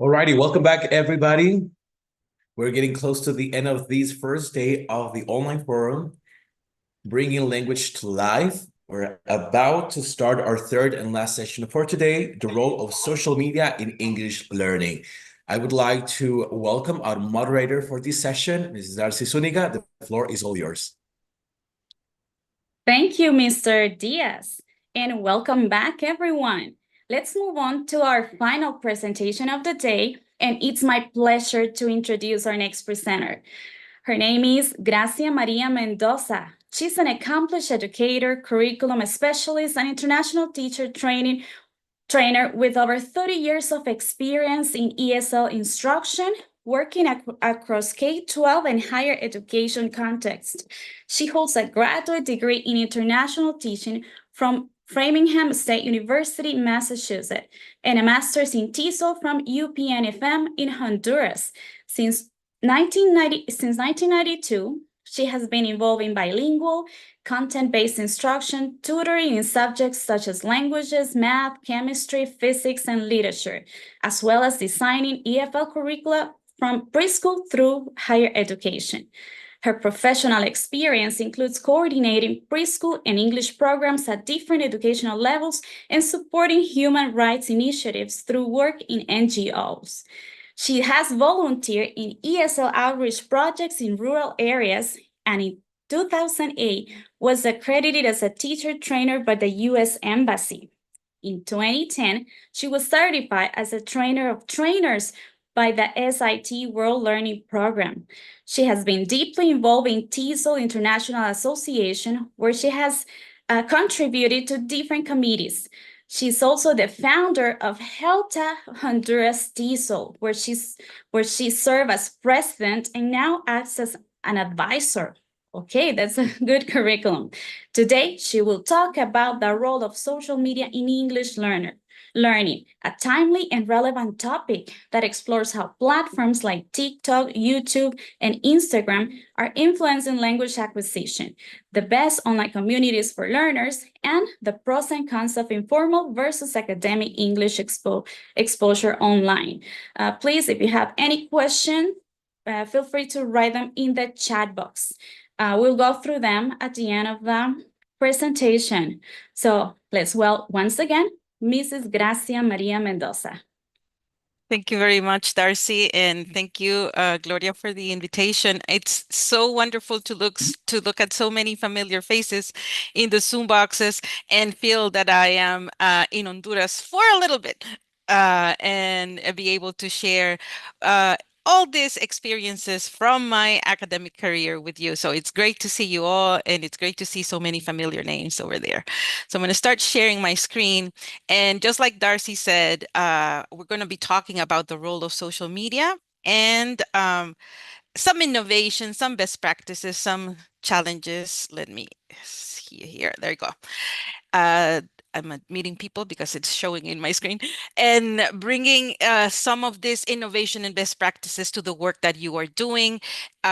Alrighty, welcome back, everybody. We're getting close to the end of this first day of the online forum, bringing language to life. We're about to start our third and last session for today, the role of social media in English learning. I would like to welcome our moderator for this session, Mrs. Darcy Zuniga. The floor is all yours. Thank you, Mr. Diaz, and welcome back, everyone. Let's move on to our final presentation of the day, and it's my pleasure to introduce our next presenter. Her name is Gracia Maria Mendoza. She's an accomplished educator, curriculum specialist, and international teacher trainer with over 30 years of experience in ESL instruction, working across K-12 and higher education contexts. She holds a graduate degree in international teaching from Framingham State University, Massachusetts, and a master's in TESOL from UPNFM in Honduras. Since 1992, she has been involved in bilingual, content-based instruction, tutoring in subjects such as languages, math, chemistry, physics, and literature, as well as designing EFL curricula from preschool through higher education. Her professional experience includes coordinating preschool and English programs at different educational levels and supporting human rights initiatives through work in NGOs. She has volunteered in ESL outreach projects in rural areas and in 2008 was accredited as a teacher trainer by the U.S. Embassy. In 2010, she was certified as a trainer of trainers by the SIT World Learning Program. She has been deeply involved in TESOL International Association, where she has contributed to different committees. She's also the founder of HELTA Honduras TESOL, where she served as president and now acts as an advisor. Okay, that's a good curriculum. Today, she will talk about the role of social media in English learning, a timely and relevant topic that explores how platforms like TikTok, YouTube, and Instagram are influencing language acquisition, the best online communities for learners, and the pros and cons of informal versus academic English exposure online. Please, if you have any questions, feel free to write them in the chat box. We'll go through them at the end of the presentation. So let's once again, Mrs. Gracia Maria Mendoza. Thank you very much, Darcy, and thank you, Gloria, for the invitation. It's so wonderful to look at so many familiar faces in the Zoom boxes and feel that I am in Honduras for a little bit and be able to share all these experiences from my academic career with you. So it's great to see you all, and it's great to see so many familiar names over there. So I'm going to start sharing my screen. And just like Darcy said, we're going to be talking about the role of social media and some innovation, some best practices, some challenges. Let me see here. There you go. I'm meeting people because it's showing in my screen, and bringing some of this innovation and best practices to the work that you are doing,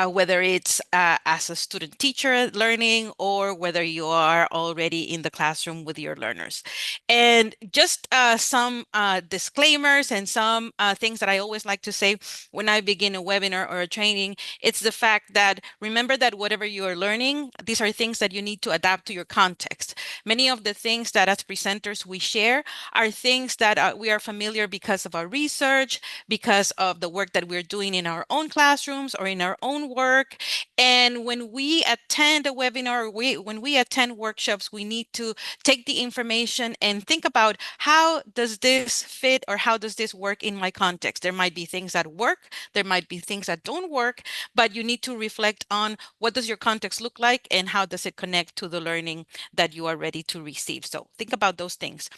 whether it's as a student teacher learning or whether you are already in the classroom with your learners. And just some disclaimers and some things that I always like to say when I begin a webinar or a training. It's the fact that remember that whatever you are learning, these are things that you need to adapt to your context. Many of the things that as presenters we share are things that we are familiar because of our research, because of the work that we're doing in our own classrooms or in our own work. And when we attend a webinar, when we attend workshops, we need to take the information and think about how does this fit or how does this work in my context? There might be things that work, there might be things that don't work, but you need to reflect on what does your context look like and how does it connect to the learning that you are ready to receive. So think about those things.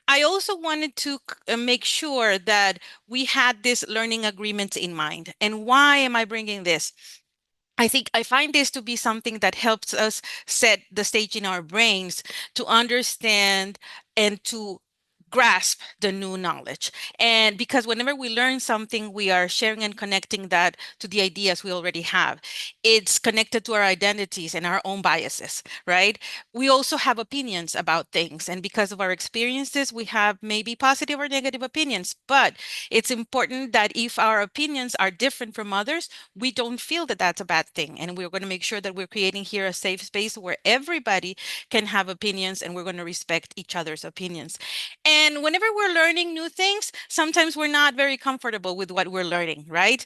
I also wanted to make sure that we had this learning agreement in mind. And why am I bringing this? I find this to be something that helps us set the stage in our brains to understand and to grasp the new knowledge. And because whenever we learn something, we are sharing and connecting that to the ideas we already have. It's connected to our identities and our own biases, right? We also have opinions about things. And because of our experiences, we have maybe positive or negative opinions. But it's important that if our opinions are different from others, we don't feel that that's a bad thing. And we're going to make sure that we're creating here a safe space where everybody can have opinions and we're going to respect each other's opinions. And whenever we're learning new things, sometimes we're not very comfortable with what we're learning, right?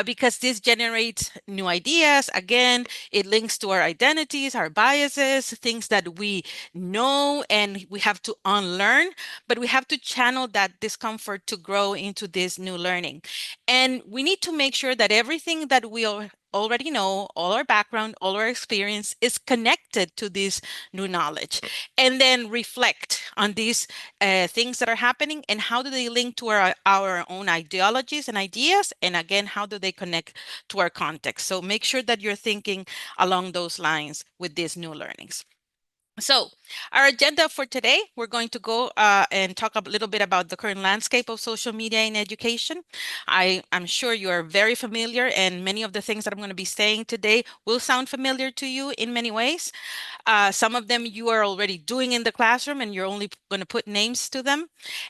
Because this generates new ideas. Again, it links to our identities, our biases, things that we know and we have to unlearn, but we have to channel that discomfort to grow into this new learning. And we need to make sure that everything that we already know, all our background, all our experience is connected to this new knowledge. And then reflect on these things that are happening and how do they link to our own ideologies and ideas. And again, how do they connect to our context? So make sure that you're thinking along those lines with these new learnings. So our agenda for today, we're going to go and talk a little bit about the current landscape of social media in education. I'm sure you are very familiar, and many of the things that I'm going to be saying today will sound familiar to you in many ways. Some of them you are already doing in the classroom, and you're only going to put names to them.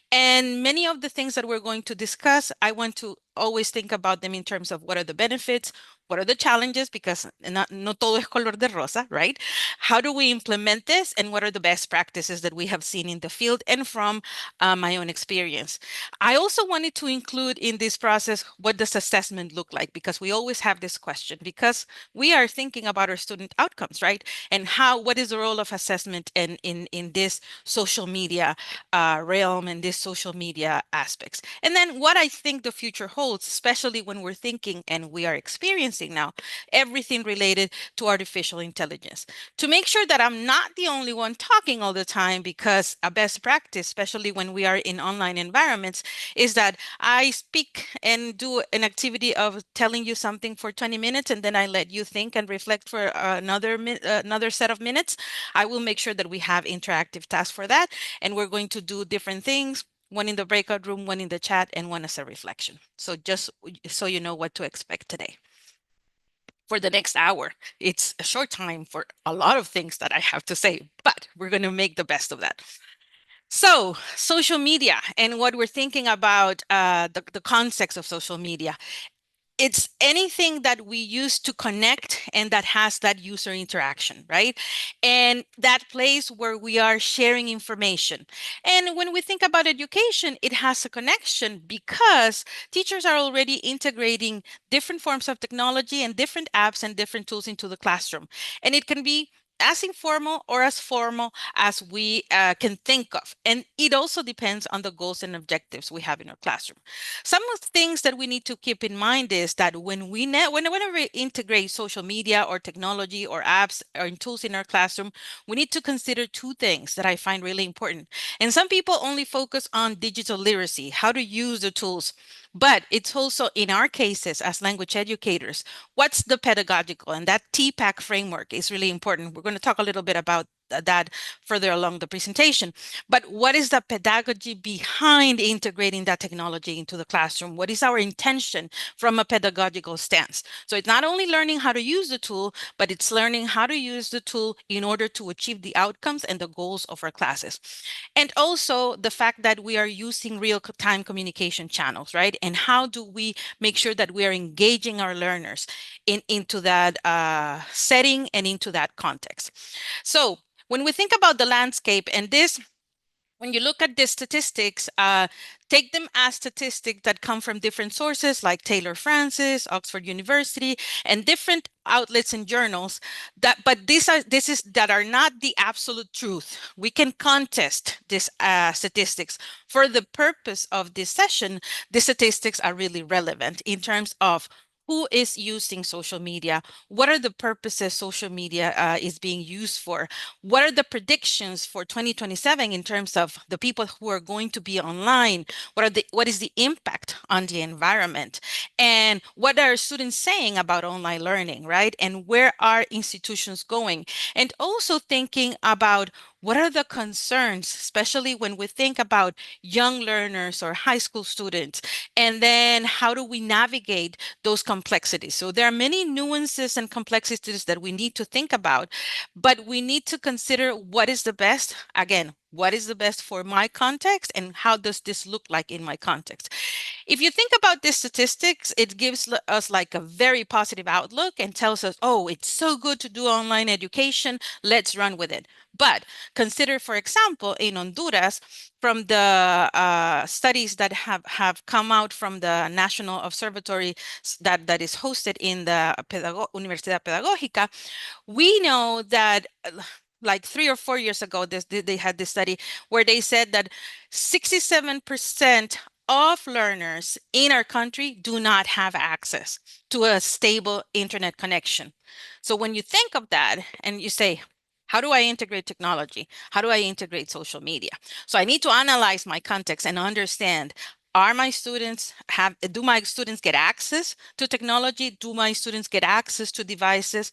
And many of the things that we're going to discuss, I want to always think about them in terms of what are the benefits, what are the challenges, because no todo es color de rosa, right? How do we implement this, and what are the best practices that we have seen in the field and from my own experience? I also wanted to include in this process, what does assessment look like? Because we always have this question, because we are thinking about our student outcomes, right? And what is the role of assessment in this social media realm and this social media aspects. And then what I think the future holds, especially when we're thinking and we are experiencing now everything related to artificial intelligence. To make sure that I'm not the only one talking all the time, because a best practice, especially when we are in online environments, is that I speak and do an activity of telling you something for 20 minutes and then I let you think and reflect for another set of minutes. I will make sure that we have interactive tasks for that, and we're going to do different things, one in the breakout room, one in the chat, and one as a reflection. So just so you know what to expect today. For the next hour, it's a short time for a lot of things that I have to say, but we're going to make the best of that. So social media and what we're thinking about the context of social media. It's anything that we use to connect and that has that user interaction, right? And that place where we are sharing information. And when we think about education, it has a connection because teachers are already integrating different forms of technology and different apps and different tools into the classroom. And it can be as informal or as formal as we can think of. And it also depends on the goals and objectives we have in our classroom. Some of the things that we need to keep in mind is that whenever we integrate social media or technology or apps or tools in our classroom, we need to consider two things that I find really important. And some people only focus on digital literacy, how to use the tools. But it's also in our cases as language educators, what's the pedagogical, and that TPACK framework is really important. We're going to talk a little bit about that further along the presentation. But what is the pedagogy behind integrating that technology into the classroom? What is our intention from a pedagogical stance? So it's not only learning how to use the tool, but it's learning how to use the tool in order to achieve the outcomes and the goals of our classes. And also the fact that we are using real-time communication channels, right? And how do we make sure that we are engaging our learners into that setting and into that context? So when we think about the landscape and this, when you look at the statistics, take them as statistics that come from different sources like Taylor Francis, Oxford University, and different outlets and journals. But these that are not the absolute truth. We can contest these statistics. For the purpose of this session, the statistics are really relevant in terms of who is using social media? What are the purposes social media is being used for? What are the predictions for 2027 in terms of the people who are going to be online? What is the impact on the environment? And what are students saying about online learning, right? And where are institutions going? And also thinking about What are the concerns, especially when we think about young learners or high school students? And then how do we navigate those complexities? So there are many nuances and complexities that we need to think about, but we need to consider what is the best. Again, what is the best for my context and how does this look like in my context? If you think about these statistics, it gives us like a very positive outlook and tells us, oh, it's so good to do online education. Let's run with it. But consider, for example, in Honduras, from the studies that have come out from the National Observatory that is hosted in the Universidad Pedagógica, we know that like 3 or 4 years ago, they had this study where they said that 67% of learners in our country do not have access to a stable internet connection. So when you think of that and you say, how do I integrate technology? How do I integrate social media? So I need to analyze my context and understand, do my students get access to technology? Do my students get access to devices?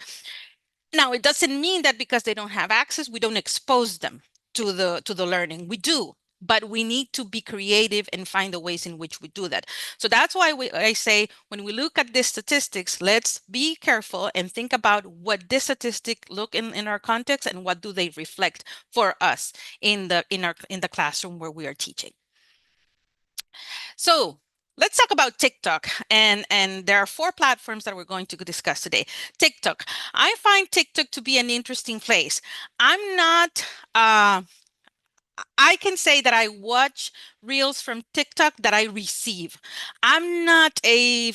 Now, it doesn't mean that because they don't have access, we don't expose them to the learning. We do, but we need to be creative and find the ways in which we do that. So that's why I say when we look at these statistics, let's be careful and think about what this statistic look in our context and what do they reflect for us in the classroom where we are teaching. So let's talk about TikTok. And there are 4 platforms that we're going to discuss today. TikTok. I find TikTok to be an interesting place. I'm not, I can say that I watch reels from TikTok that I receive. I'm not a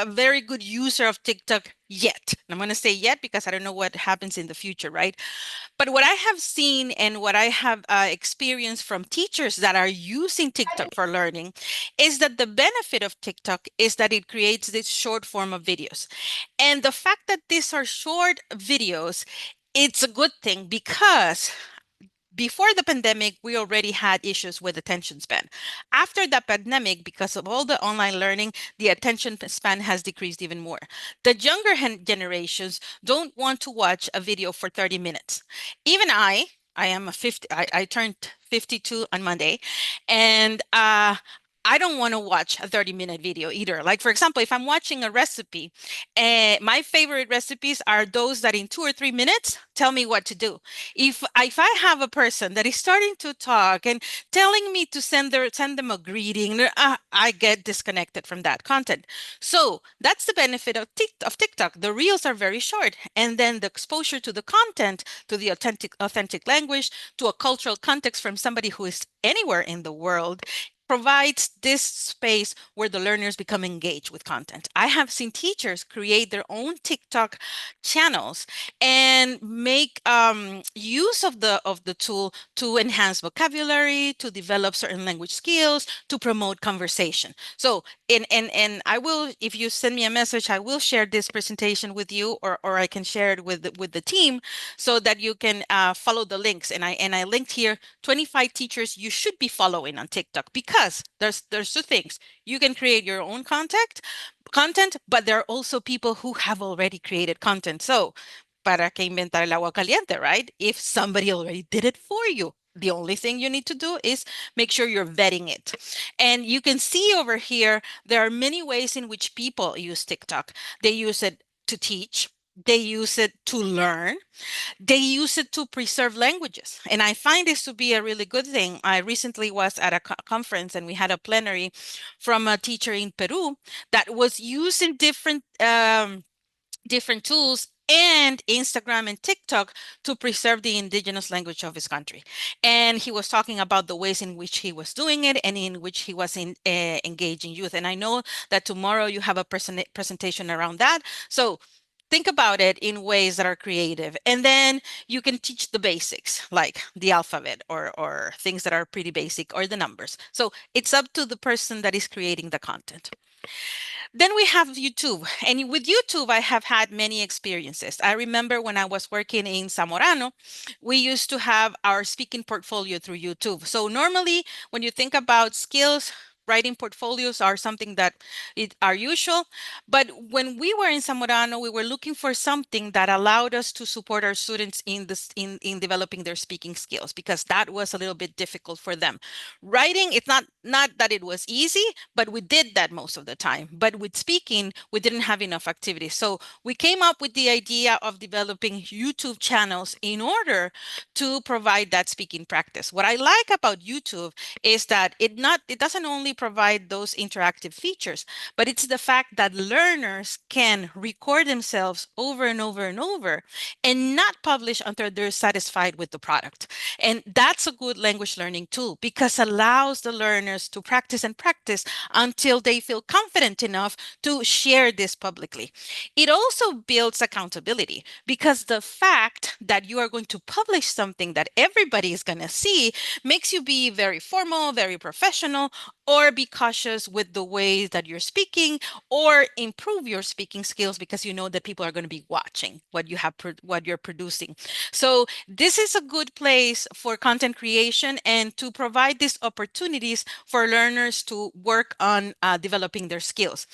very good user of TikTok yet. And I'm going to say yet because I don't know what happens in the future, right? But what I have seen and what I have experienced from teachers that are using TikTok for learning is that the benefit of TikTok is that it creates this short form of videos. And the fact that these are short videos, it's a good thing because before the pandemic, we already had issues with attention span. After the pandemic, because of all the online learning, the attention span has decreased even more. The younger generations don't want to watch a video for 30 minutes. Even I am a 50, I turned 52 on Monday, and I don't want to watch a 30-minute video either. Like, for example, if I'm watching a recipe, my favorite recipes are those that in 2 or 3 minutes tell me what to do. If I have a person that is starting to talk and telling me to send them a greeting, I get disconnected from that content. So that's the benefit of TikTok. The reels are very short, and then the exposure to the content, to the authentic language, to a cultural context from somebody who is anywhere in the world provides this space where the learners become engaged with content. I have seen teachers create their own TikTok channels and make use of the tool to enhance vocabulary, to develop certain language skills, to promote conversation. So and I will, if you send me a message, I will share this presentation with you, or I can share it with the team so that you can follow the links. And I linked here 25 teachers you should be following on TikTok, because there's 2 things. You can create your own content, but there are also people who have already created content. So, para que inventar el agua caliente, right? If somebody already did it for you, the only thing you need to do is make sure you're vetting it. And you can see over here, there are many ways in which people use TikTok. They use it to teach. They use it to learn. They use it to preserve languages. And I find this to be a really good thing. I recently was at a conference and we had a plenary from a teacher in Peru that was using different tools and Instagram and TikTok to preserve the indigenous language of his country. And he was talking about the ways in which he was doing it and in which he was engaging youth. And I know that tomorrow you have a presentation around that. So think about it in ways that are creative. And then you can teach the basics, like the alphabet or things that are pretty basic, or the numbers. So it's up to the person that is creating the content. Then we have YouTube. And with YouTube, I have had many experiences. I remember when I was working in Zamorano, we used to have our speaking portfolio through YouTube. So normally, when you think about skills, writing portfolios are something that are usual. But when we were in Zamorano, we were looking for something that allowed us to support our students in this in developing their speaking skills, because that was a little bit difficult for them. Writing, it's not that it was easy, but we did that most of the time. But with speaking, we didn't have enough activity. So we came up with the idea of developing YouTube channels in order to provide that speaking practice. What I like about YouTube is that it doesn't only provide those interactive features, but it's the fact that learners can record themselves over and over and over and not publish until they're satisfied with the product. And that's a good language learning tool, because allows the learners to practice and practice until they feel confident enough to share this publicly. It also builds accountability, because the fact that you are going to publish something that everybody is going to see makes you be very formal, very professional, or be cautious with the way that you're speaking, or improve your speaking skills because you know that people are going to be watching what you have what you're producing. So this is a good place for content creation and to provide these opportunities for learners to work on developing their skills.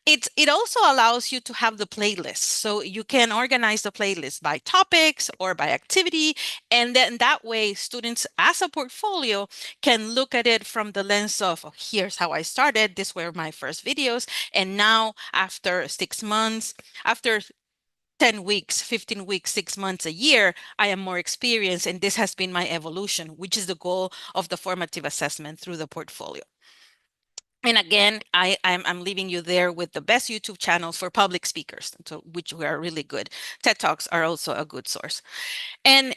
It also allows you to have the playlist. So you can organize the playlist by topics or by activity. And then that way, students as a portfolio can look at it from the lens of, oh, here's how I started. These were my first videos. And now after 6 months, after 10 weeks, 15 weeks, 6 months, a year, I am more experienced. And this has been my evolution, which is the goal of the formative assessment through the portfolio. And again, I'm leaving you there with the best YouTube channels for public speakers, so, which are really good. TED Talks are also a good source. And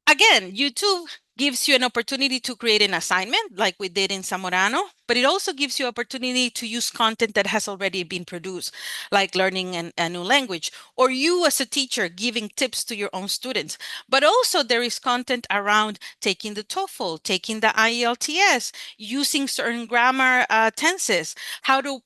again, YouTube gives you an opportunity to create an assignment like we did in Zamorano, but it also gives you opportunity to use content that has already been produced, like learning a new language, or you as a teacher giving tips to your own students. But also there is content around taking the TOEFL, taking the IELTS, using certain grammar tenses, how to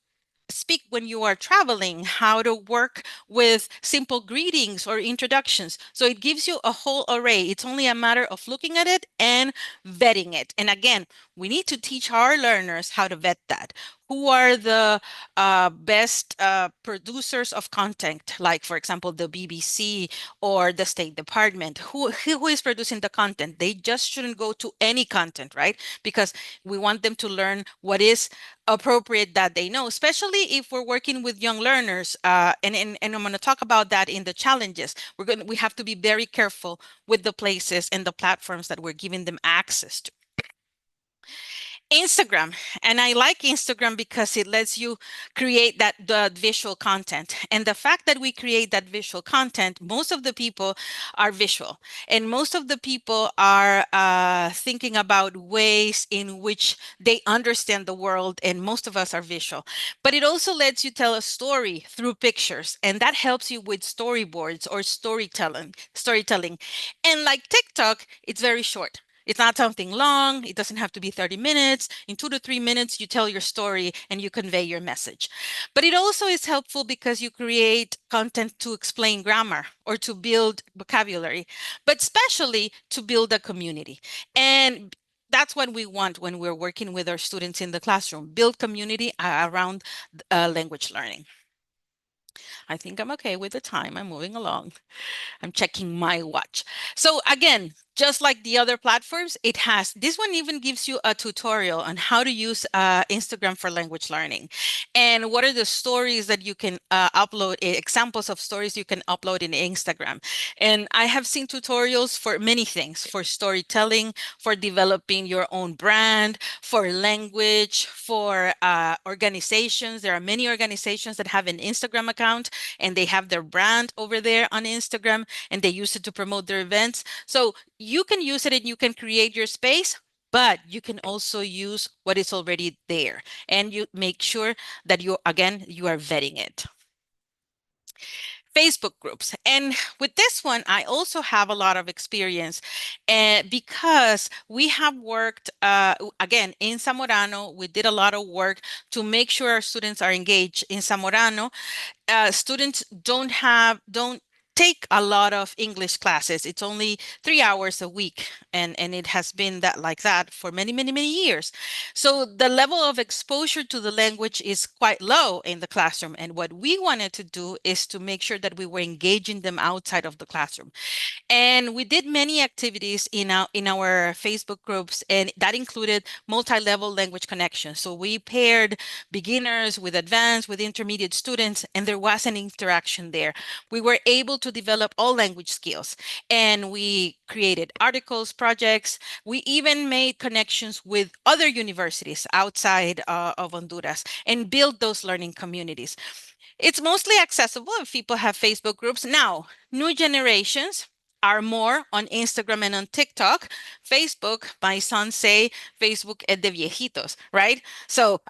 speak when you are traveling, how to work with simple greetings or introductions. So it gives you a whole array. It's only a matter of looking at it and vetting it. And again, we need to teach our learners how to vet that. Who are the best producers of content, like, for example, the BBC or the State Department? Who is producing the content? They just shouldn't go to any content, right? Because we want them to learn what is appropriate that they know, especially if we're working with young learners. And I'm going to talk about that in the challenges. We have to be very careful with the places and the platforms that we're giving them access to. Instagram. And I like Instagram because it lets you create the visual content. And the fact that we create that visual content, most of the people are visual. And most of the people are thinking about ways in which they understand the world. And most of us are visual. But it also lets you tell a story through pictures. And that helps you with storyboards or storytelling. And like TikTok, it's very short. It's not something long. It doesn't have to be 30 minutes. In 2 to 3 minutes, you tell your story and you convey your message. But it also is helpful because you create content to explain grammar or to build vocabulary, but especially to build a community. And that's what we want when we're working with our students in the classroom, build community around language learning. I think I'm okay with the time. I'm moving along. I'm checking my watch. So again, just like the other platforms, this one even gives you a tutorial on how to use Instagram for language learning. And what are the stories that you can upload, examples of stories you can upload in Instagram. And I have seen tutorials for many things, for storytelling, for developing your own brand, for language, for organizations. There are many organizations that have an Instagram account and they have their brand over there on Instagram and they use it to promote their events. So you can use it and you can create your space, but you can also use what is already there. And you make sure that you are vetting it. Facebook groups. And with this one, I also have a lot of experience because we have worked, again, in Zamorano, we did a lot of work to make sure our students are engaged. In Zamorano, students don't take a lot of English classes. It's only 3 hours a week, and it has been that like that for many, many, many years. So the level of exposure to the language is quite low in the classroom. And what we wanted to do is to make sure that we were engaging them outside of the classroom. And we did many activities in our Facebook groups, and that included multi-level language connections. So we paired beginners with advanced, with intermediate students, and there was an interaction there. We were able to develop all language skills, and we created articles, projects. We even made connections with other universities outside of Honduras and built those learning communities. It's mostly accessible if people have Facebook groups. Now, new generations are more on Instagram and on TikTok. Facebook, my sons say, Facebook es de viejitos, right? So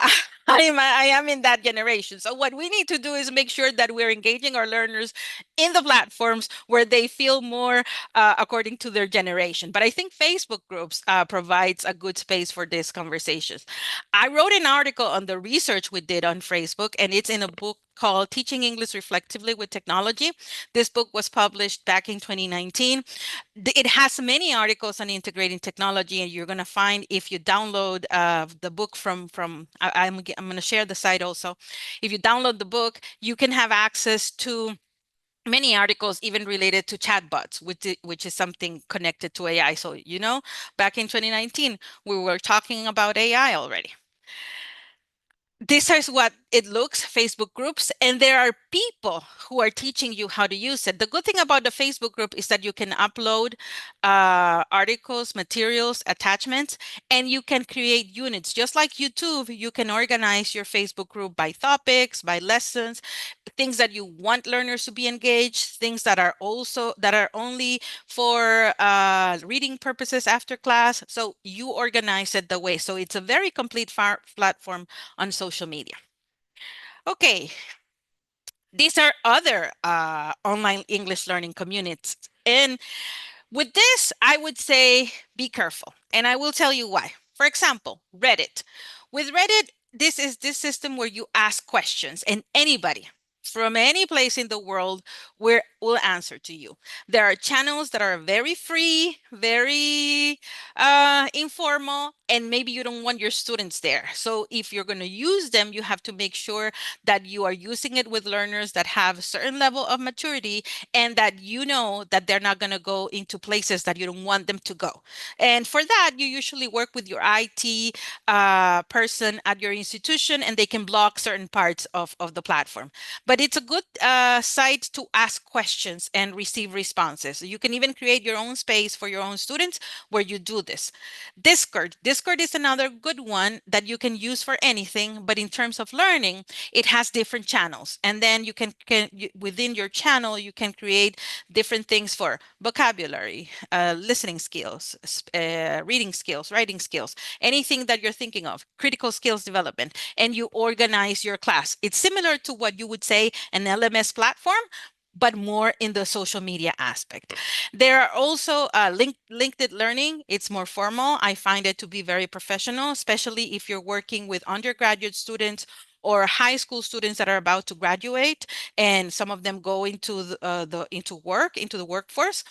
I am in that generation. So what we need to do is make sure that we're engaging our learners in the platforms where they feel more according to their generation. But I think Facebook groups provides a good space for these conversations. I wrote an article on the research we did on Facebook, and it's in a book called Teaching English Reflectively with Technology. This book was published back in 2019. It has many articles on integrating technology, and you're going to find if you download the book I'm going to share the site also. If you download the book, you can have access to many articles even related to chatbots, which is something connected to AI. So, back in 2019, we were talking about AI already. This is what it looks, Facebook groups, and there are people who are teaching you how to use it. The good thing about the Facebook group is that you can upload articles, materials, attachments, and you can create units. Just like YouTube, you can organize your Facebook group by topics, by lessons, things that you want learners to be engaged, things that are only for reading purposes after class. So you organize it the way. So it's a very complete platform on social media. Okay, these are other online English learning communities. And with this, I would say be careful. And I will tell you why. For example, Reddit. With Reddit, this is this system where you ask questions, and anybody from any place in the world will answer to you. There are channels that are very free, very informal, and maybe you don't want your students there. So if you're going to use them, you have to make sure that you are using it with learners that have a certain level of maturity, and that you know that they're not going to go into places that you don't want them to go. And for that, you usually work with your IT person at your institution, and they can block certain parts of the platform. But it's a good site to ask questions and receive responses. You can even create your own space for your own students where you do this. Discord is another good one that you can use for anything, but in terms of learning, it has different channels. And then within your channel, you can create different things for vocabulary, listening skills, reading skills, writing skills, anything that you're thinking of, critical skills development, and you organize your class. It's similar to what you would say an LMS platform, but more in the social media aspect. There are also LinkedIn Learning. It's more formal. I find it to be very professional, especially if you're working with undergraduate students or high school students that are about to graduate, and some of them go into the workforce.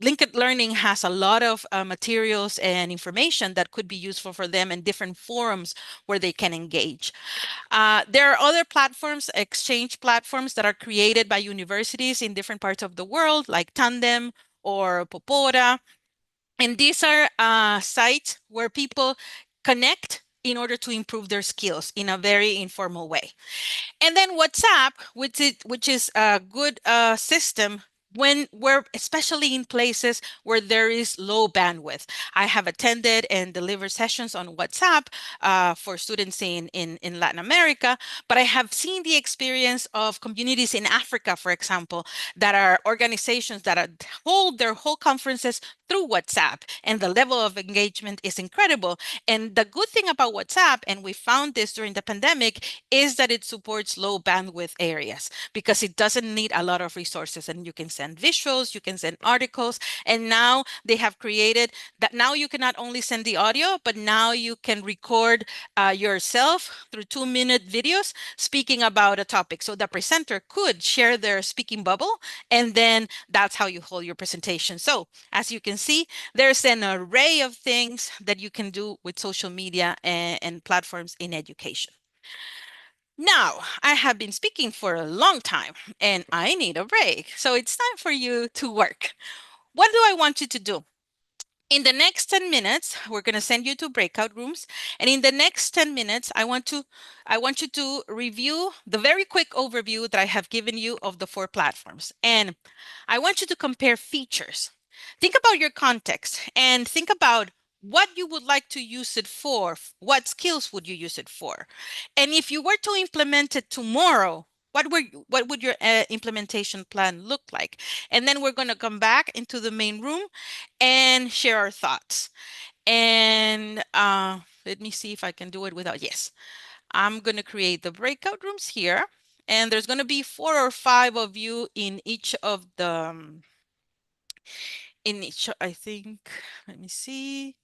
LinkedIn Learning has a lot of materials and information that could be useful for them in different forums where they can engage. There are other platforms, exchange platforms that are created by universities in different parts of the world, like Tandem or Popora. And these are sites where people connect in order to improve their skills in a very informal way. And then WhatsApp, which is a good system when we're especially in places where there is low bandwidth. I have attended and delivered sessions on WhatsApp for students in Latin America, but I have seen the experience of communities in Africa, for example, that are organizations that hold their whole conferences through WhatsApp, and the level of engagement is incredible. And the good thing about WhatsApp, and we found this during the pandemic, is that it supports low bandwidth areas because it doesn't need a lot of resources and you can send send visuals, you can send articles, and now they have created that now you can not only send the audio, but now you can record yourself through 2-minute videos speaking about a topic. So the presenter could share their speaking bubble, and then that's how you hold your presentation. So as you can see, there's an array of things that you can do with social media and platforms in education. Now, I have been speaking for a long time and I need a break. So it's time for you to work. What do I want you to do? In the next 10 minutes, we're going to send you to breakout rooms. And in the next 10 minutes, I want you to review the very quick overview that I have given you of the 4 platforms. And I want you to compare features. Think about your context and think about what you would like to use it for. What skills would you use it for? And if you were to implement it tomorrow, what would your implementation plan look like? And then we're going to come back into the main room and share our thoughts. And let me see if I can do it without, yes. I'm going to create the breakout rooms here. And there's going to be 4 or 5 of you in each of the, I think, let me see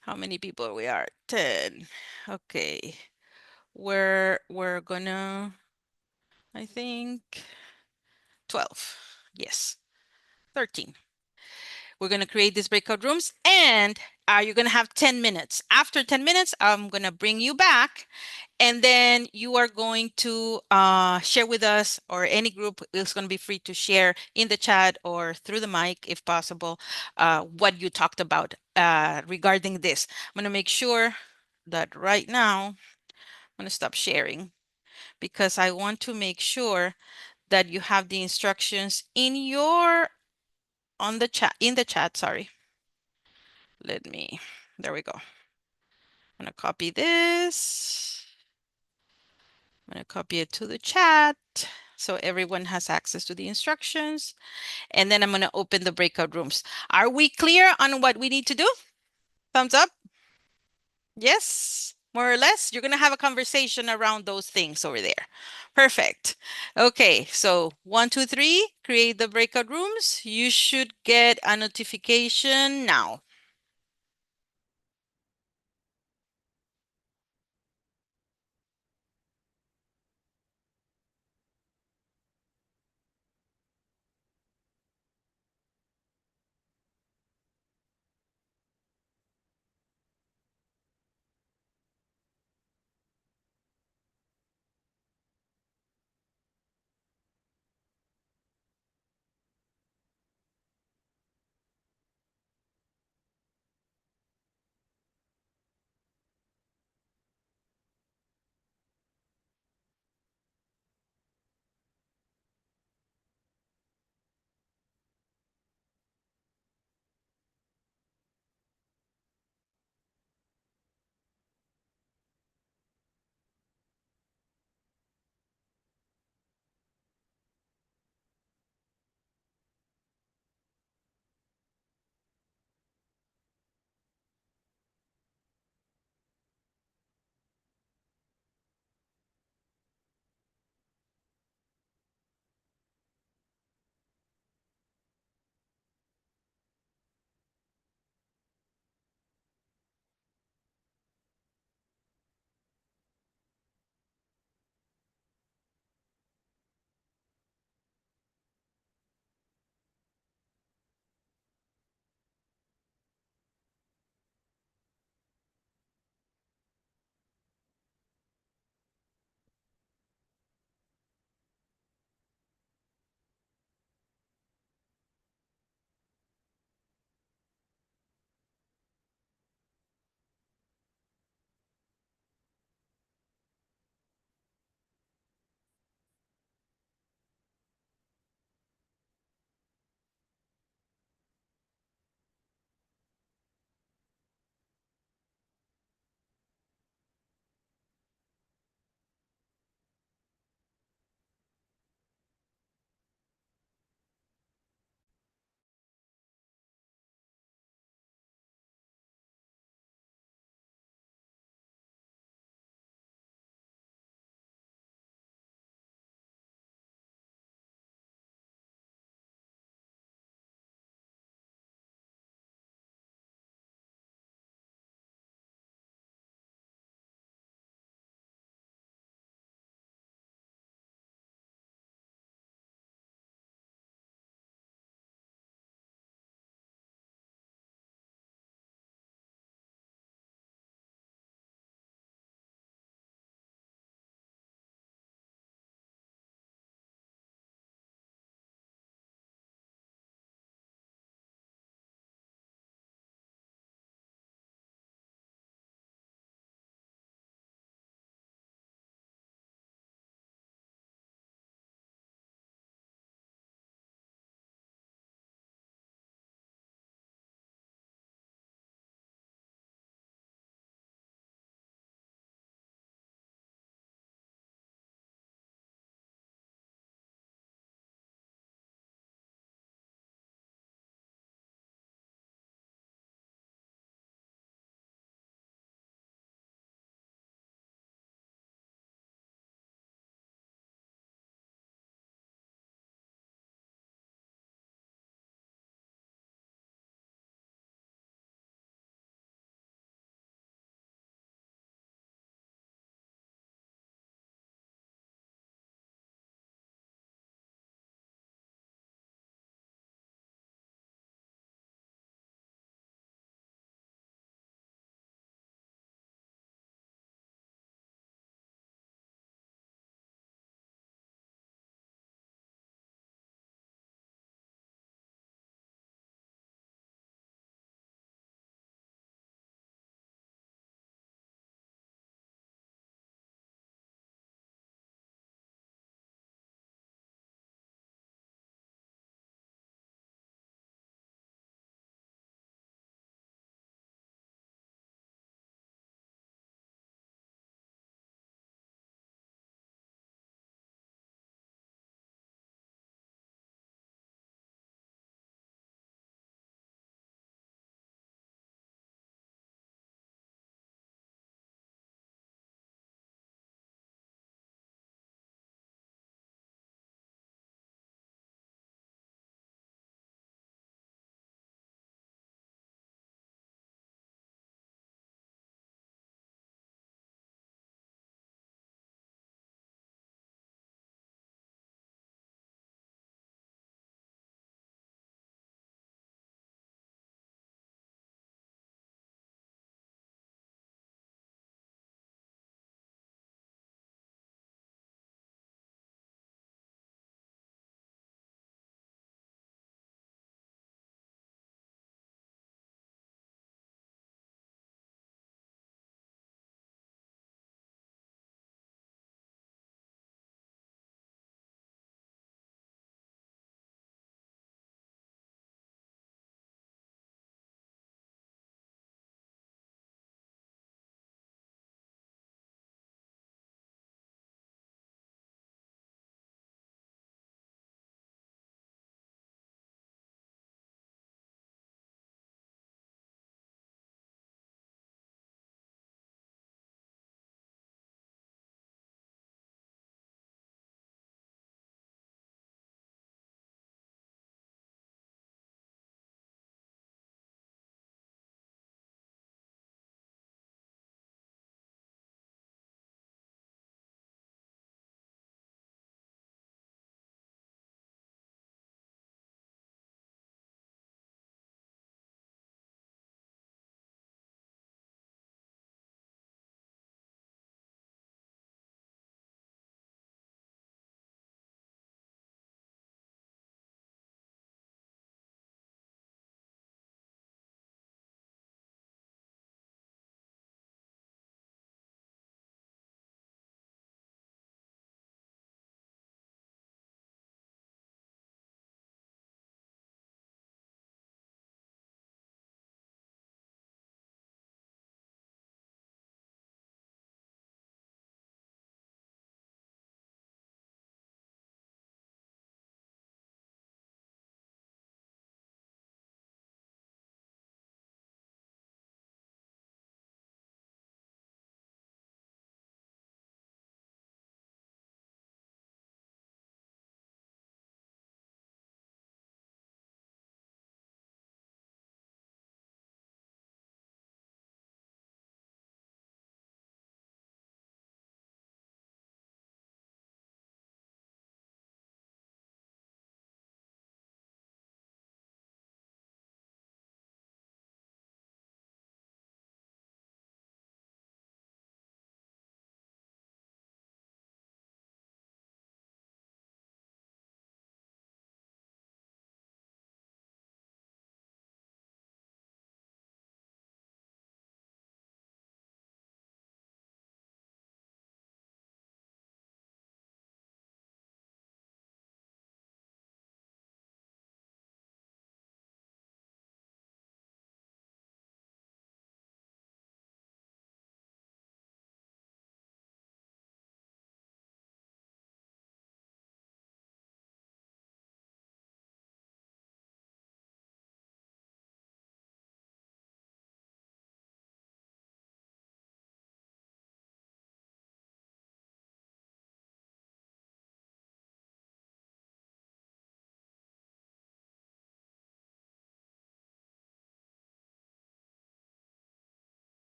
how many people we are. 10. Okay. We're gonna, I think, 12. Yes, 13. We're going to create these breakout rooms and you're going to have 10 minutes. After 10 minutes, I'm going to bring you back and then you are going to share with us, or any group is going to be free to share in the chat or through the mic if possible, what you talked about regarding this. I'm going to make sure that right now, I'm going to stop sharing because I want to make sure that you have the instructions in your in the chat, sorry. There we go. I'm gonna copy this. I'm gonna copy it to the chat so everyone has access to the instructions. And then I'm gonna open the breakout rooms. Are we clear on what we need to do? Thumbs up. Yes, more or less. You're gonna have a conversation around those things over there. Perfect. Okay, so 1, 2, 3, create the breakout rooms. You should get a notification now.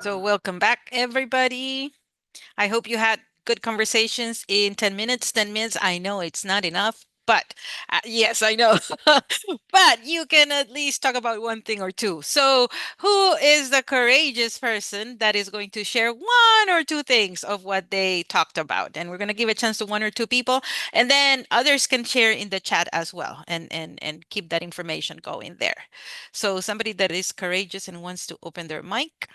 So welcome back, everybody. I hope you had good conversations in 10 minutes. 10 minutes, I know it's not enough, but yes, I know. But you can at least talk about one thing or two. So, who is the courageous person that is going to share one or two things of what they talked about? And we're going to give a chance to one or two people, and then others can share in the chat as well, and keep that information going there. So, somebody that is courageous and wants to open their mic.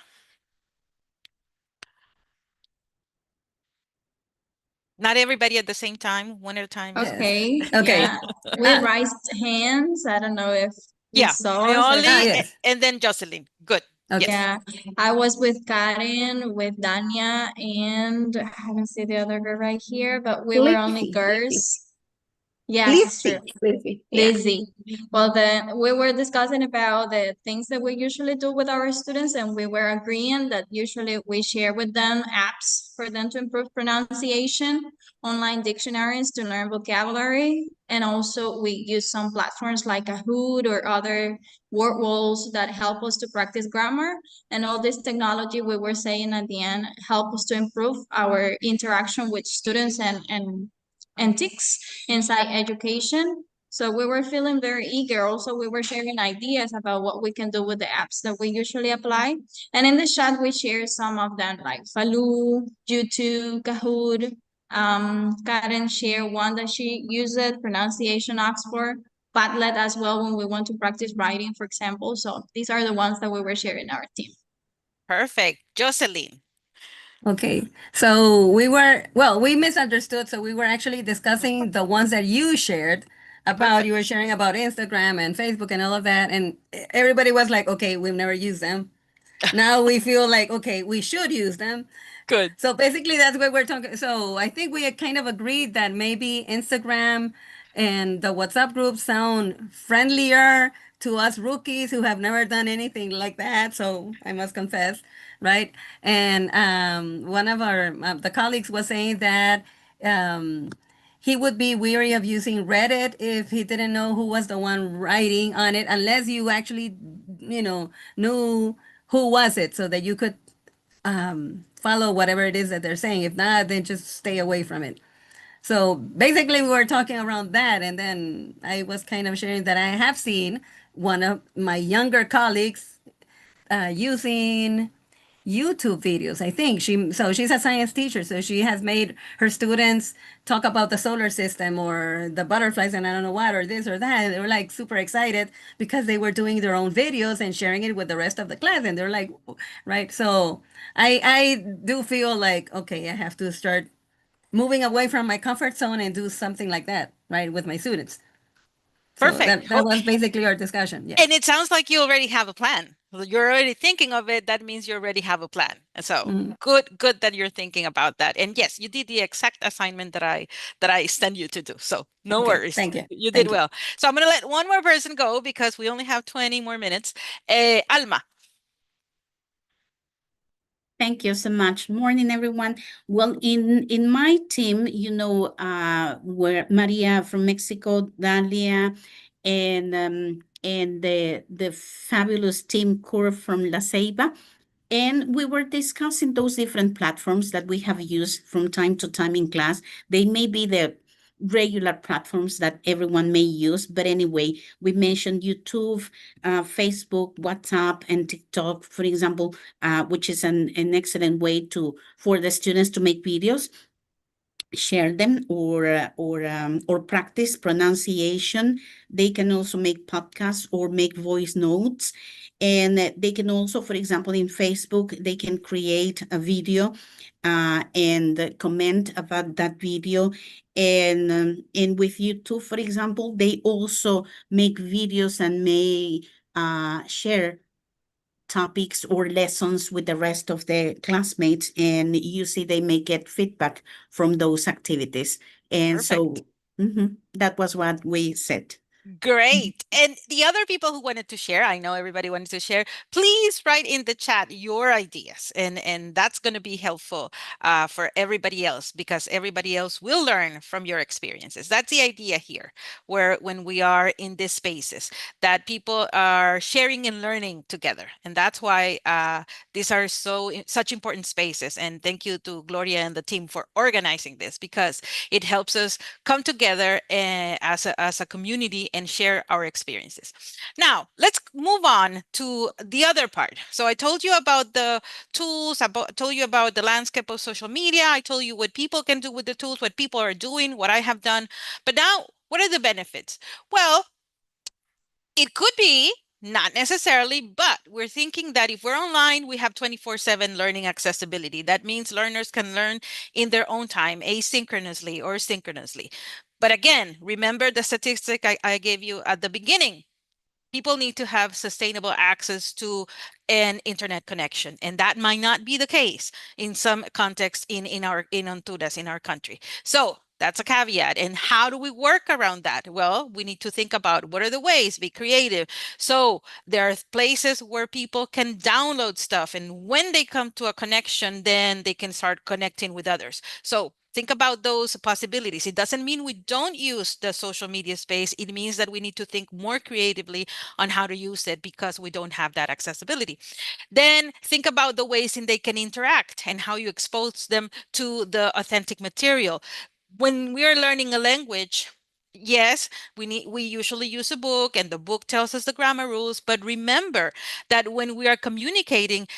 Not everybody at the same time, one at a time. Okay. Okay. Yeah. We raised hands. I don't know if you Yeah, saw us or Naoli, not. yes. and then Jocelyn. Good. Okay. Yeah. I was with Karen, with Dania, and I don't see the other girl right here, but we were only Lizzie, girls. Yes, true. Lizzie. Lizzie. Well, then we were discussing about the things that we usually do with our students, and we were agreeing that usually we share with them apps for them to improve pronunciation, online dictionaries to learn vocabulary, and also we use some platforms like Kahoot or other word walls that help us to practice grammar. And all this technology we were saying at the end help us to improve our interaction with students and TICs inside education. So we were feeling very eager. Also, we were sharing ideas about what we can do with the apps that we usually apply. And in the chat, we share some of them like Faloo, YouTube, Kahoot. Karen shared one that she uses, Pronunciation Oxford, Padlet as well when we want to practice writing, for example. So these are the ones that we were sharing in our team. Perfect. Jocelyn. Okay. So we misunderstood. So we were actually discussing the ones that you shared about, you were sharing about Instagram and Facebook and all of that. And everybody was like, okay, we've never used them. Now we feel like, okay, we should use them. Good. So basically, that's what we're talking. So I think we had kind of agreed that maybe Instagram and the WhatsApp group sound friendlier to us rookies who have never done anything like that. So I must confess, right? And one of our the colleagues was saying that he would be weary of using Reddit if he didn't know who was the one writing on it, unless you actually, knew who was it, so that you could follow whatever it is that they're saying. If not, then just stay away from it. So basically, we were talking around that, and then I was kind of sharing that I have seen one of my younger colleagues using YouTube videos. I think she's a science teacher, so she has made her students talk about the solar system or the butterflies and I don't know what or this or that. And they were like super excited because they were doing their own videos and sharing it with the rest of the class. And they're like, right. So I do feel like, okay, I have to start moving away from my comfort zone and do something like that, right, with my students. So Perfect. that was basically our discussion. Yeah. And it sounds like you already have a plan. You're already thinking of it. That means you already have a plan. And so good that you're thinking about that. And yes, you did the exact assignment that I sent you to do. So no Okay, worries. thank you. You Thank did you. well. So I'm going to let one more person go because we only have 20 more minutes. Alma. Thank you so much. Morning, everyone. Well, in my team, where Maria from Mexico, Dalia, and the fabulous team Core from La Ceiba. And we were discussing those different platforms that we have used from time to time in class. They may be the regular platforms that everyone may use, but anyway, we mentioned YouTube, Facebook, WhatsApp, and TikTok, for example, which is an excellent way for the students to make videos, share them, or practice pronunciation. They can also make podcasts or make voice notes. And they can also, for example, in Facebook, they can create a video and comment about that video. And with YouTube, for example, they also make videos and may share topics or lessons with the rest of the classmates, and you see they may get feedback from those activities. And so that was what we said. Great. And the other people who wanted to share, I know everybody wanted to share, please write in the chat your ideas. And that's going to be helpful for everybody else, because everybody else will learn from your experiences. That's the idea here, where when we are in these spaces, that people are sharing and learning together. And that's why these are such important spaces. And thank you to Gloria and the team for organizing this, because it helps us come together as a community and share our experiences. Now, let's move on to the other part. So I told you about the tools, told you about the landscape of social media. I told you what people can do with the tools, what people are doing, what I have done. But now, what are the benefits? Well, it could be, not necessarily, but we're thinking that if we're online, we have 24/7 learning accessibility. That means learners can learn in their own time, asynchronously or synchronously. But again, remember the statistic I gave you at the beginning. People need to have sustainable access to an internet connection, and that might not be the case in some contexts in Honduras, in our country. So that's a caveat. And how do we work around that? Well, we need to think about what are the ways, be creative. So there are places where people can download stuff, and when they come to a connection, then they can start connecting with others. So think about those possibilities. It doesn't mean we don't use the social media space. It means that we need to think more creatively on how to use it, because we don't have that accessibility. Then think about the ways in they can interact and how you expose them to the authentic material. When we are learning a language, yes, we usually use a book, and the book tells us the grammar rules. But remember that when we are communicating,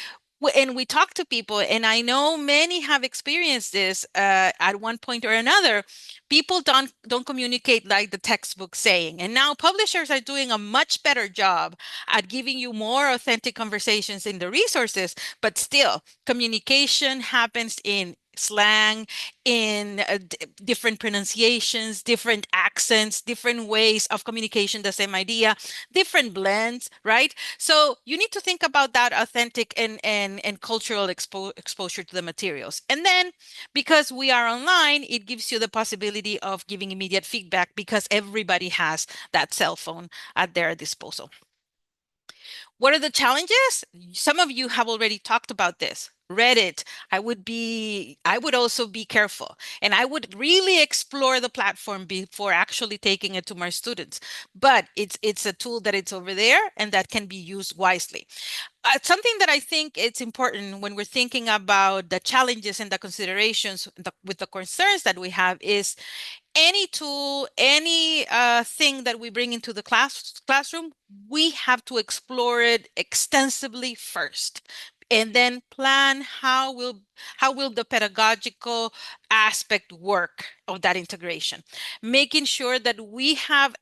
and we talk to people, and I know many have experienced this at one point or another, people don't communicate like the textbook saying. And now publishers are doing a much better job at giving you more authentic conversations in the resources, but still communication happens in slang, in different pronunciations, different accents, different ways of communication, the same idea, different blends, right? So you need to think about that authentic and cultural exposure to the materials. And then, because we are online, it gives you the possibility of giving immediate feedback, because everybody has that cell phone at their disposal. What are the challenges? Some of you have already talked about this. Reddit, I would also be careful, and I would really explore the platform before actually taking it to my students. But it's a tool that it's over there and that can be used wisely. Something that I think it's important when we're thinking about the challenges and the considerations with the concerns that we have is any tool, any thing that we bring into the classroom, we have to explore it extensively first, and then plan how will the pedagogical aspect work of that integration, making sure that we have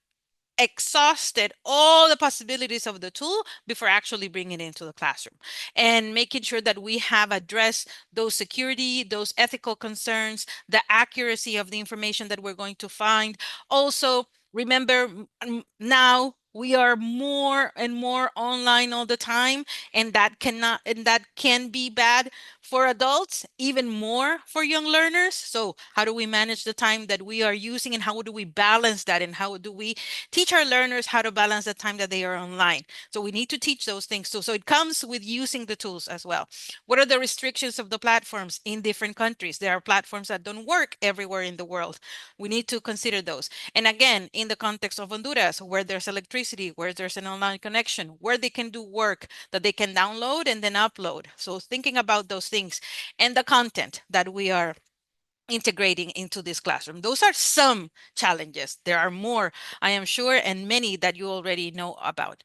exhausted all the possibilities of the tool before actually bringing it into the classroom, and making sure that we have addressed those security, those ethical concerns, the accuracy of the information that we're going to find. Also, remember, now we are more and more online all the time, and that can be bad for adults, even more for young learners. So how do we manage the time that we are using, and how do we balance that, and how do we teach our learners how to balance the time that they are online? So we need to teach those things too. So it comes with using the tools as well. What are the restrictions of the platforms in different countries? There are platforms that don't work everywhere in the world. We need to consider those. And again, in the context of Honduras, where there's electricity, where there's an online connection, where they can do work that they can download and then upload. So thinking about those things and the content that we are integrating into this classroom. Those are some challenges. There are more, I am sure, and many that you already know about.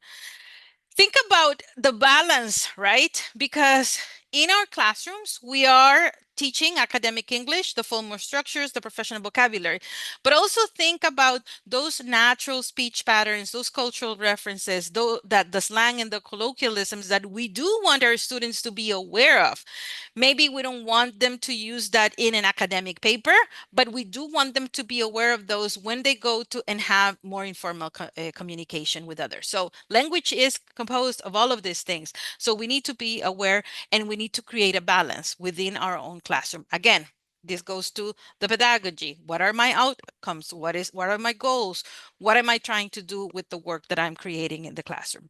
Think about the balance, right? Because in our classrooms, we are teaching academic English, the formal structures, the professional vocabulary, but also think about those natural speech patterns, those cultural references, that the slang and the colloquialisms that we do want our students to be aware of. Maybe we don't want them to use that in an academic paper, but we do want them to be aware of those when they go to and have more informal communication with others. So language is composed of all of these things. So we need to be aware, and we need to create a balance within our own classroom. Again, This goes to the pedagogy. What are my outcomes? What are my goals? What am I trying to do with the work that I'm creating in the classroom?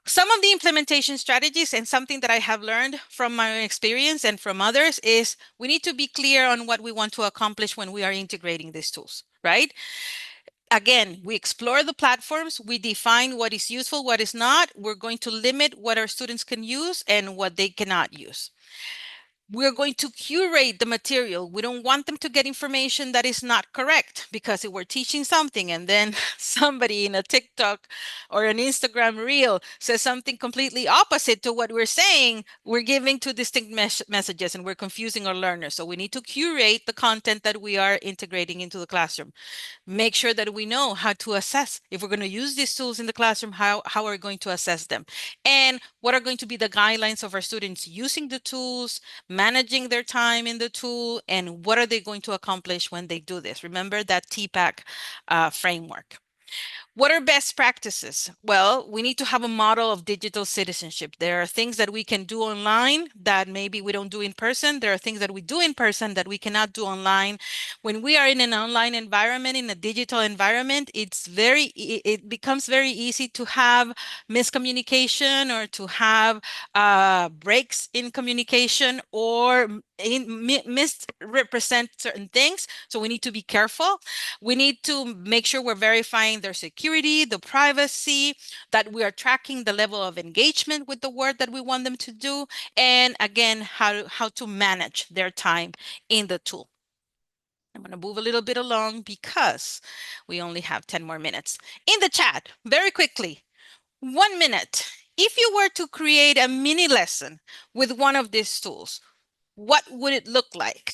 Some of the implementation strategies, and something that I have learned from my experience and from others, is we need to be clear on what we want to accomplish when we are integrating these tools, right? Again, we explore the platforms, we define what is useful, what is not. We're going to limit what our students can use and what they cannot use. We're going to curate the material. We don't want them to get information that is not correct, because if we're teaching something and then somebody in a TikTok or an Instagram reel says something completely opposite to what we're saying, we're giving two distinct messages and we're confusing our learners. So we need to curate the content that we are integrating into the classroom. Make sure that we know how to assess. If we're going to use these tools in the classroom, how are we going to assess them? And what are going to be the guidelines of our students using the tools, managing their time in the tool, and what are they going to accomplish when they do this? Remember that TPACK framework. What are best practices? Well, we need to have a model of digital citizenship. There are things that we can do online that maybe we don't do in person. There are things that we do in person that we cannot do online. When we are in an online environment, in a digital environment, it becomes very easy to have miscommunication or to have breaks in communication or misrepresent certain things. So we need to be careful. We need to make sure we're verifying their security, the privacy, that we are tracking the level of engagement with the work that we want them to do, and again, how to manage their time in the tool. I'm going to move a little bit along because we only have 10 more minutes. In the chat, very quickly, 1 minute. If you were to create a mini lesson with one of these tools, what would it look like?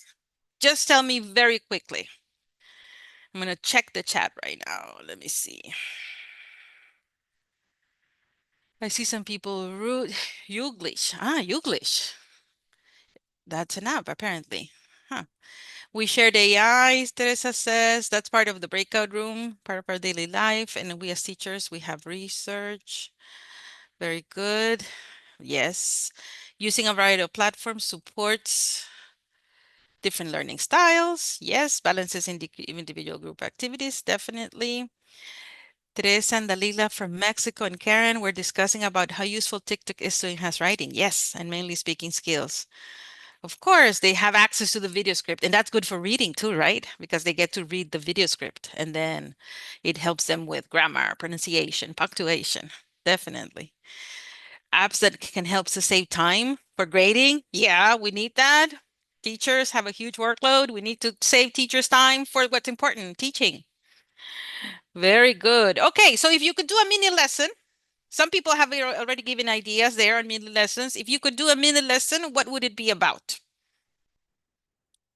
Just tell me very quickly. I'm going to check the chat right now. Let me see. I see some people root Youglish. Youglish. That's an app, apparently. Huh. We shared AIs, Teresa says. That's part of the breakout room, part of our daily life. And we as teachers, we have research. Very good. Yes. Using a variety of platforms supports different learning styles. Yes. Balances individual group activities, definitely. Teresa and Dalila from Mexico and Karen were discussing about how useful TikTok is to enhance writing. Yes, and mainly speaking skills. Of course, they have access to the video script, and that's good for reading too, right? Because they get to read the video script, and then it helps them with grammar, pronunciation, punctuation. Definitely. Apps that can help to save time for grading. Yeah, we need that. Teachers have a huge workload. We need to save teachers time for what's important, teaching. Very good. Okay, so if you could do a mini lesson, some people have already given ideas there on mini lessons. If you could do a mini lesson, what would it be about?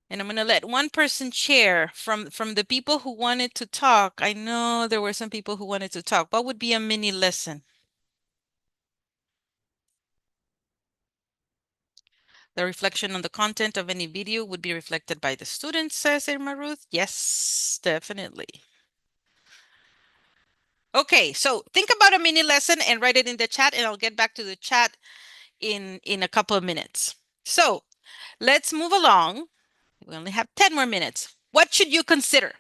And I'm going to let one person share from the people who wanted to talk. I know there were some people who wanted to talk. What would be a mini lesson? The reflection on the content of any video would be reflected by the students, says Irma Ruth. Yes, definitely. Okay, so think about a mini lesson and write it in the chat, and I'll get back to the chat in a couple of minutes. So let's move along. We only have 10 more minutes. What should you consider?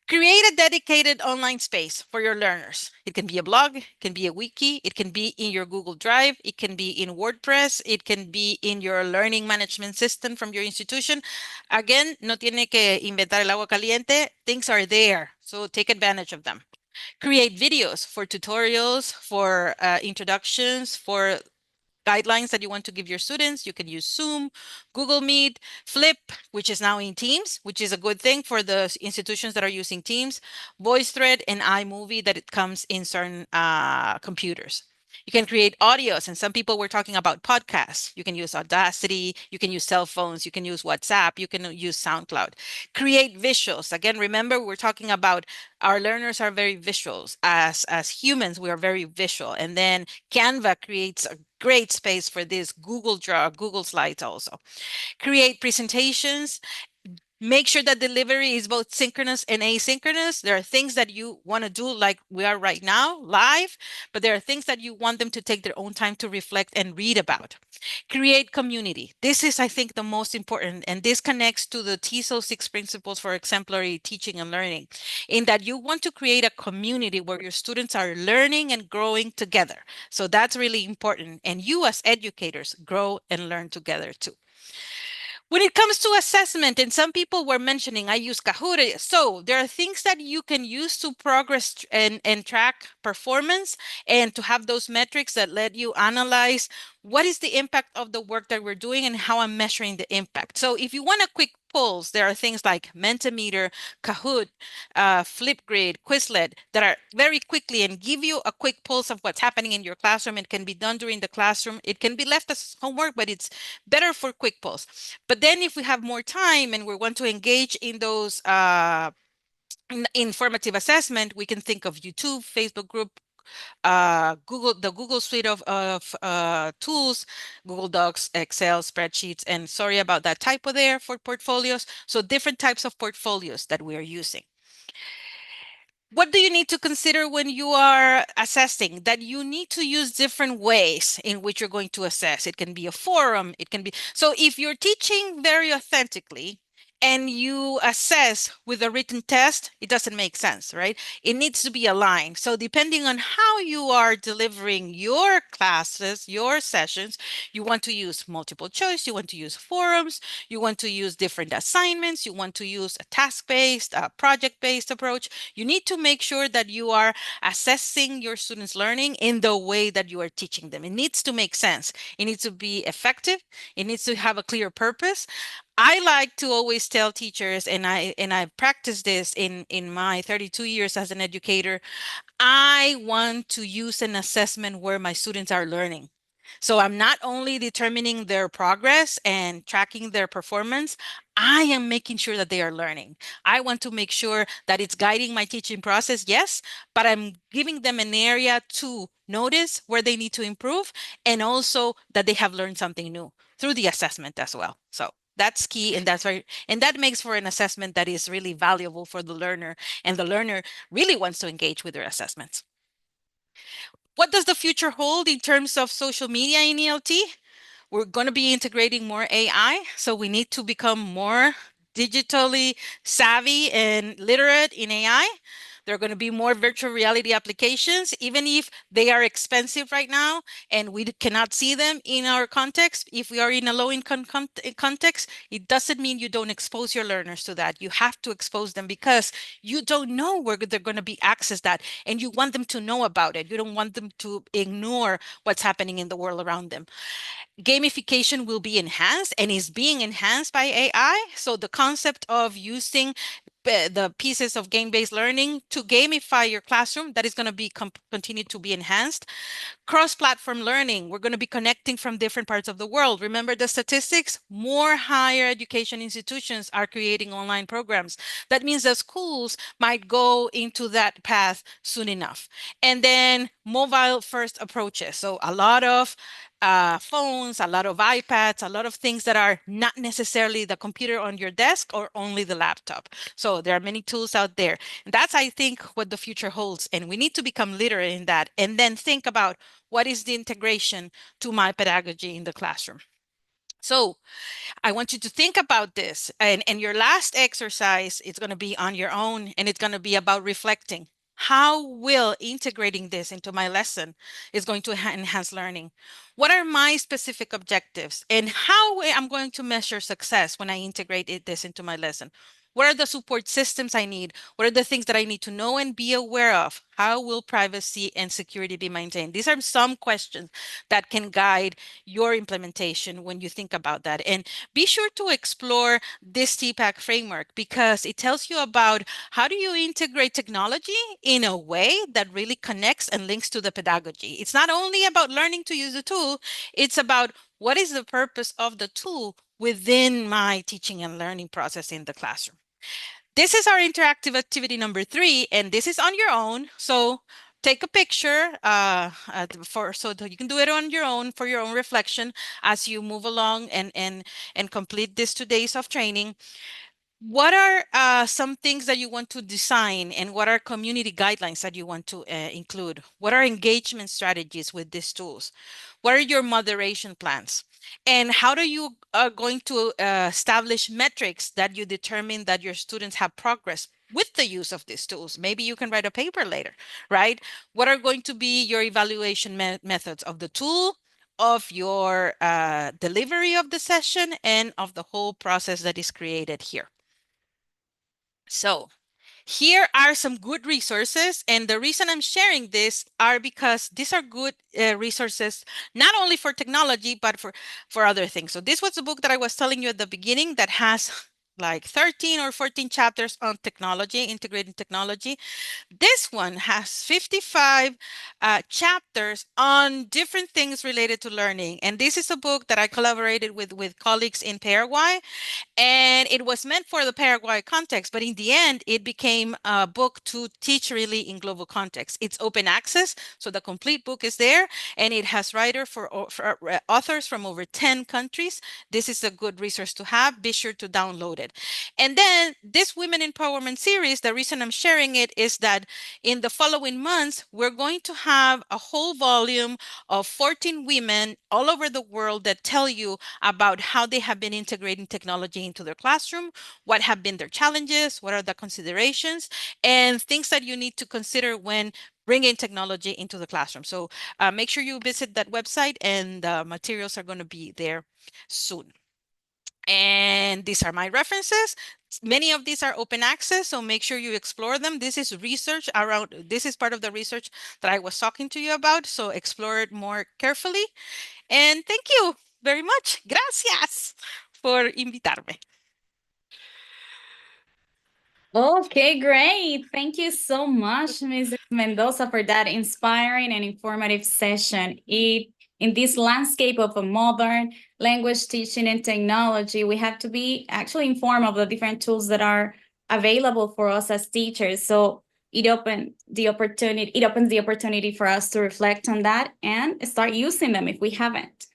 Create a dedicated online space for your learners. It can be a blog, it can be a wiki, it can be in your Google Drive, it can be in WordPress, it can be in your learning management system from your institution. Again, no tiene que inventar el agua caliente. Things are there, so take advantage of them. Create videos for tutorials, for introductions, for guidelines that you want to give your students. You can use Zoom, Google Meet, Flip, which is now in Teams, which is a good thing for the institutions that are using Teams, VoiceThread, and iMovie that it comes in certain computers. You can create audios, and some people were talking about podcasts. You can use Audacity, you can use cell phones, you can use WhatsApp, you can use SoundCloud. Create visuals. Again, remember, we're talking about our learners are very visuals. As humans, we are very visual. And then Canva creates a great space for this. Google Slides also. Create presentations. Make sure that delivery is both synchronous and asynchronous. There are things that you want to do like we are right now, live, but there are things that you want them to take their own time to reflect and read about. Create community. This is, I think, the most important, and this connects to the TESOL 6 principles for exemplary teaching and learning, in that you want to create a community where your students are learning and growing together. So that's really important. And you as educators grow and learn together too. When it comes to assessment, and some people were mentioning, I use Kahoot. So there are things that you can use to progress and track performance, and to have those metrics that let you analyze what is the impact of the work that we're doing and how I'm measuring the impact. So if you want a quick pulse, there are things like Mentimeter, Kahoot, Flipgrid, Quizlet that are very quickly and give you a quick pulse of what's happening in your classroom. It can be done during the classroom. It can be left as homework, but it's better for quick pulse. But then if we have more time and we want to engage in those informative assessment, we can think of YouTube, Facebook group, the Google suite of tools, Google Docs, Excel, spreadsheets, and sorry about that typo there for portfolios. So different types of portfolios that we are using. What do you need to consider when you are assessing? That you need to use different ways in which you're going to assess. It can be a forum, it can be, so if you're teaching very authentically and you assess with a written test, it doesn't make sense, right? It needs to be aligned. So depending on how you are delivering your classes, your sessions, you want to use multiple choice, you want to use forums, you want to use different assignments, you want to use a task-based, a project-based approach. You need to make sure that you are assessing your students' learning in the way that you are teaching them. It needs to make sense. It needs to be effective. It needs to have a clear purpose. I like to always tell teachers, and I practice this in my 32 years as an educator, I want to use an assessment where my students are learning. So I'm not only determining their progress and tracking their performance, I am making sure that they are learning. I want to make sure that it's guiding my teaching process, yes, but I'm giving them an area to notice where they need to improve, and also that they have learned something new through the assessment as well. So that's key, and that makes for an assessment that is really valuable for the learner, and the learner really wants to engage with their assessments. What does the future hold in terms of social media in ELT? We're going to be integrating more AI, so we need to become more digitally savvy and literate in AI. There are going to be more virtual reality applications, even if they are expensive right now and we cannot see them in our context. If we are in a low-income context, it doesn't mean you don't expose your learners to that. You have to expose them because you don't know where they're going to be accessed that, and you want them to know about it. You don't want them to ignore what's happening in the world around them. Gamification will be enhanced and is being enhanced by AI. So the concept of using the pieces of game-based learning to gamify your classroom, that is going to be continue to be enhanced. Cross-platform learning, we're going to be connecting from different parts of the world. Remember the statistics? More higher education institutions are creating online programs. That means that schools might go into that path soon enough. And then mobile-first approaches. So a lot of phones, a lot of iPads, a lot of things that are not necessarily the computer on your desk or only the laptop. So there are many tools out there. And that's, I think, what the future holds. And we need to become literate in that, and then think about what is the integration to my pedagogy in the classroom. So I want you to think about this. And your last exercise is going to be on your own, and it's going to be about reflecting. How will integrating this into my lesson is going to enhance learning? What are my specific objectives? And how I'm going to measure success when I integrate this into my lesson? What are the support systems I need? What are the things that I need to know and be aware of? How will privacy and security be maintained? These are some questions that can guide your implementation when you think about that. And be sure to explore this TPACK framework, because it tells you about how do you integrate technology in a way that really connects and links to the pedagogy. It's not only about learning to use the tool, it's about what is the purpose of the tool within my teaching and learning process in the classroom. This is our interactive activity number 3, and this is on your own. So take a picture so that you can do it on your own for your own reflection as you move along and complete these 2 days of training. what are some things that you want to design, and what are community guidelines that you want to include? What are engagement strategies with these tools? What are your moderation plans? And how do you are going to establish metrics that you determine that your students have progress with the use of these tools? Maybe you can write a paper later, right? What are going to be your evaluation methods of the tool, of your delivery of the session, and of the whole process that is created here? So here are some good resources, and the reason I'm sharing this are because these are good resources, not only for technology, but for other things. So this was the book that I was telling you at the beginning that has like 13 or 14 chapters on technology, integrating technology. This one has 55 chapters on different things related to learning. And this is a book that I collaborated with colleagues in Paraguay, and it was meant for the Paraguay context, but in the end, it became a book to teach really in global context. It's open access, so the complete book is there, and it has authors from over 10 countries. This is a good resource to have. Be sure to download it. And then this Women Empowerment series, the reason I'm sharing it is that in the following months, we're going to have a whole volume of 14 women all over the world that tell you about how they have been integrating technology into their classroom, what have been their challenges, what are the considerations, and things that you need to consider when bringing technology into the classroom. So make sure you visit that website, and the materials are going to be there soon. And these are my references. Many of these are open access, so make sure you explore them. This is research around, this is part of the research that I was talking to you about, so explore it more carefully. And thank you very much. Gracias por invitarme. Okay, great. Thank you so much, Mrs. Mendoza, for that inspiring and informative session. In this landscape of a modern language teaching and technology, we have to be actually informed of the different tools that are available for us as teachers. So it opens the opportunity for us to reflect on that and start using them if we haven't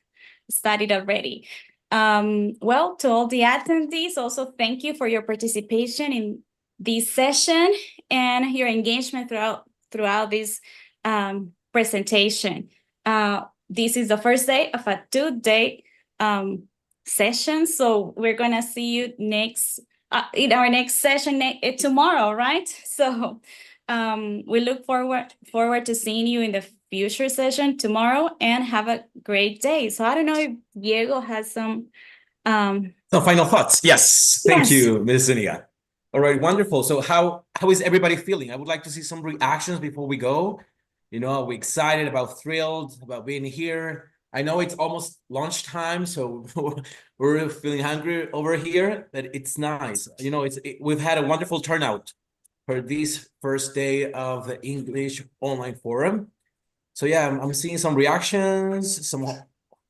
studied already. Well, to all the attendees, also thank you for your participation in this session and your engagement throughout this presentation. This is the first day of a 2-day session, so we're gonna see you next in our next session tomorrow, right? So we look forward to seeing you in the future session tomorrow, and have a great day. So I don't know if Diego has some final thoughts. Yes. Thank Yes. you, Ms. Zuniga. All right, wonderful. So how is everybody feeling? I would like to see some reactions before we go. You know, are we excited, thrilled about being here? I know it's almost lunchtime, so we're feeling hungry over here, but it's nice. You know, we've had a wonderful turnout for this first day of the English Online Forum. So yeah, I'm seeing some reactions, some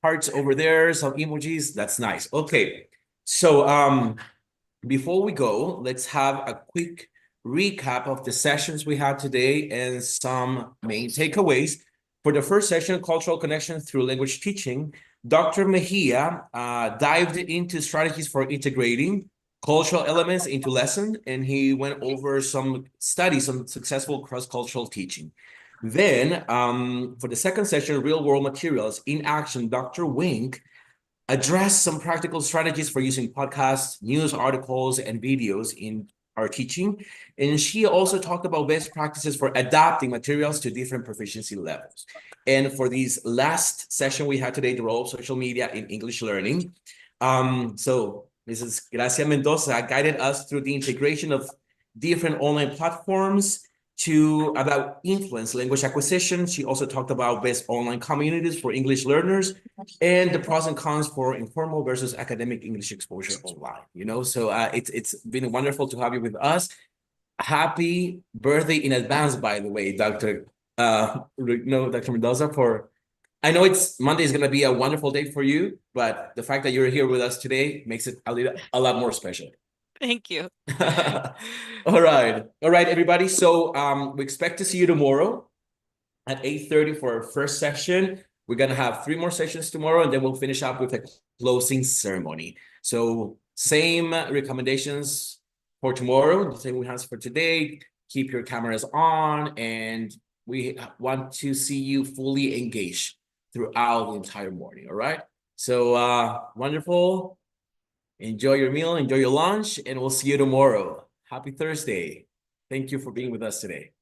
hearts over there, some emojis. That's nice. Okay, so before we go, let's have a quick recap of the sessions we had today and some main takeaways. For the first session, Cultural Connection Through Language Teaching, Dr. Mejia dived into strategies for integrating cultural elements into lesson, and he went over some studies on successful cross-cultural teaching. Then, for the second session, Real-World Materials in Action, Dr. Wink address some practical strategies for using podcasts, news articles, and videos in our teaching. And she also talked about best practices for adapting materials to different proficiency levels. And for this last session we had today, the role of social media in English learning. So Mrs. Gracia Mendoza guided us through the integration of different online platforms about influence language acquisition. She also talked about best online communities for English learners and the pros and cons for informal versus academic English exposure online. You know, so it's been wonderful to have you with us. Happy birthday in advance, by the way, Dr. Mendoza. I know Monday is going to be a wonderful day for you, but the fact that you're here with us today makes it a lot more special. Thank you. All right, everybody. So we expect to see you tomorrow at 8:30 for our first session. We're gonna have 3 more sessions tomorrow, and then we'll finish up with a closing ceremony. So same recommendations for tomorrow, the same we have for today. Keep your cameras on, and we want to see you fully engaged throughout the entire morning, all right? So wonderful. Enjoy your meal, enjoy your lunch, and we'll see you tomorrow. Happy Thursday. Thank you for being with us today.